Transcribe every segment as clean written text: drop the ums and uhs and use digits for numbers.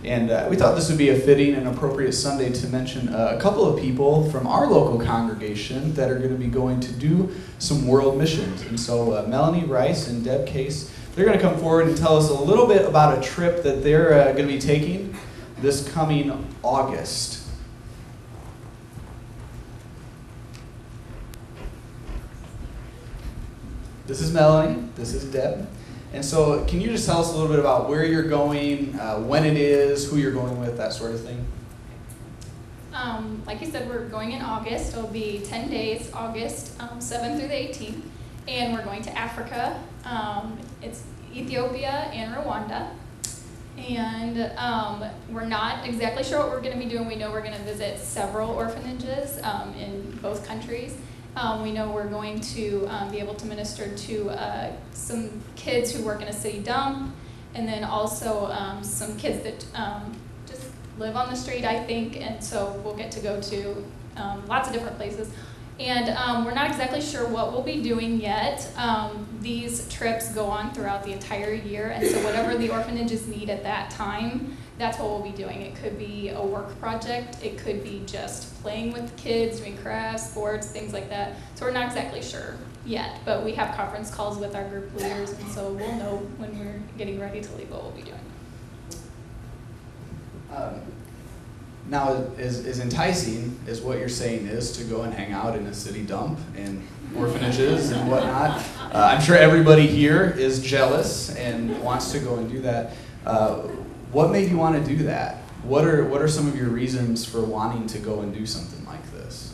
And we thought this would be a fitting and appropriate Sunday to mention a couple of people from our local congregation that are going to be going to do some world missions. And so Melanie Rice and Deb Case, they're going to come forward and tell us a little bit about a trip that they're going to be taking this coming August. This is Melanie, this is Deb. And so can you just tell us a little bit about where you're going, when it is, who you're going with, that sort of thing? Like you said, we're going in August. It'll be 10 days, August 7th through the 18th. And we're going to Africa. It's Ethiopia and Rwanda. And we're not exactly sure what we're going to be doing. We know we're going to visit several orphanages in both countries. We know we're going to be able to minister to some kids who work in a city dump, and then also some kids that just live on the street, I think, and so we'll get to go to lots of different places. And we're not exactly sure what we'll be doing yet. These trips go on throughout the entire year, and so whatever the orphanages need at that time, that's what we'll be doing. It could be a work project, it could be just playing with the kids, doing crafts, sports, things like that. So we're not exactly sure yet, but we have conference calls with our group leaders, and so we'll know when we're getting ready to leave what we'll be doing. Now, as enticing as what you're saying is to go and hang out in a city dump and orphanages and whatnot, I'm sure everybody here is jealous and wants to go and do that. What made you want to do that? What are some of your reasons for wanting to go and do something like this?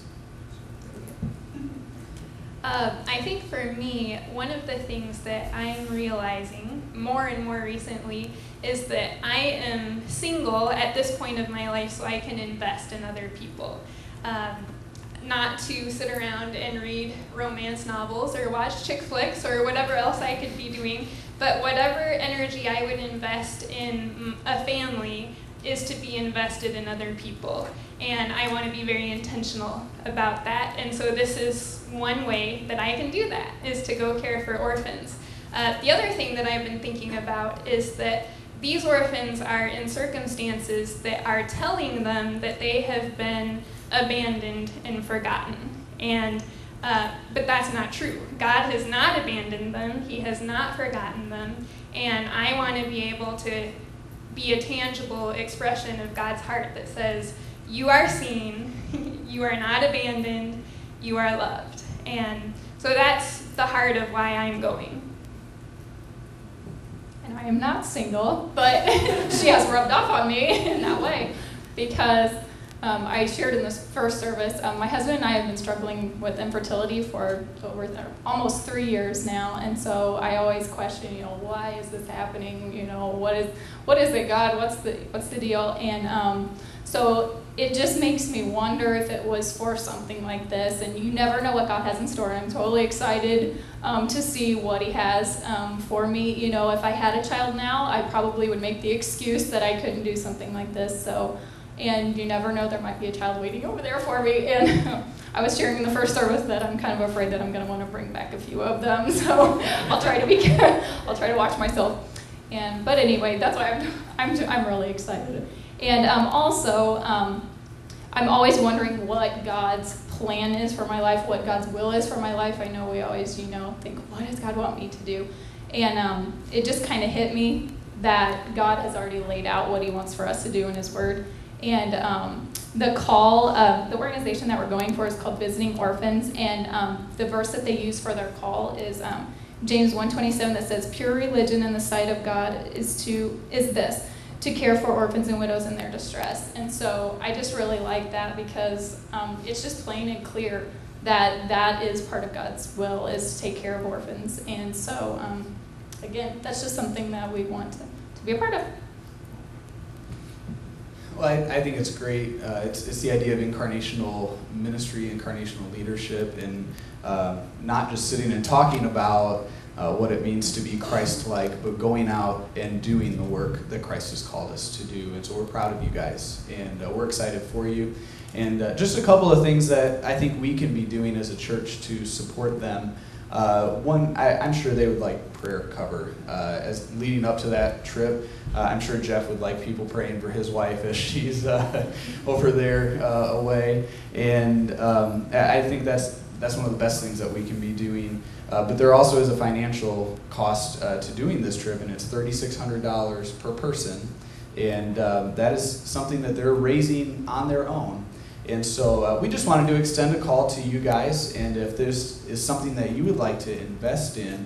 I think for me, one of the things that I'm realizing more and more recently is that I am single at this point of my life so I can invest in other people. Not to sit around and read romance novels or watch chick flicks or whatever else I could be doing, but whatever energy I would invest in a family is to be invested in other people. And I want to be very intentional about that. And so this is one way that I can do that, is to go care for orphans. The other thing that I've been thinking about is that these orphans are in circumstances that are telling them that they have been abandoned and forgotten. And but that's not true. God has not abandoned them. He has not forgotten them. And I want to be able to be a tangible expression of God's heart that says, you are seen, you are not abandoned, you are loved. And so that's the heart of why I'm going. And I am not single, but she has rubbed off on me in that way, because I shared in this first service, my husband and I have been struggling with infertility for almost 3 years now, and so I always question, why is this happening? What is it, God? What's the deal? And so it just makes me wonder if it was for something like this, and you never know what God has in store. I'm totally excited to see what He has for me. If I had a child now, I probably would make the excuse that I couldn't do something like this. And you never know, there might be a child waiting over there for me. And I was sharing in the first service that I'm kind of afraid that I'm going to want to bring back a few of them. So I'll try to watch myself. But anyway, that's why I'm really excited. And also, I'm always wondering what God's plan is for my life, what God's will is for my life. I know we always, think, what does God want me to do? And it just kind of hit me that God has already laid out what He wants for us to do in His Word. And the call of the organization that we're going for is called Visiting Orphans. And the verse that they use for their call is James 1:27, that says, "Pure religion in the sight of God is this, to care for orphans and widows in their distress." And so I just really like that, because it's just plain and clear that that is part of God's will, is to take care of orphans. And so, again, that's just something that we want to be a part of. Well, I think it's great. It's the idea of incarnational ministry, incarnational leadership, and not just sitting and talking about what it means to be Christ-like, but going out and doing the work that Christ has called us to do. And so we're proud of you guys, and we're excited for you. And just a couple of things that I think we can be doing as a church to support them. I'm sure they would like prayer cover as leading up to that trip. I'm sure Jeff would like people praying for his wife as she's over there away, and I think that's one of the best things that we can be doing. But there also is a financial cost to doing this trip, and it's $3,600 per person, and that is something that they're raising on their own. And so we just wanted to extend a call to you guys, and if this is something that you would like to invest in,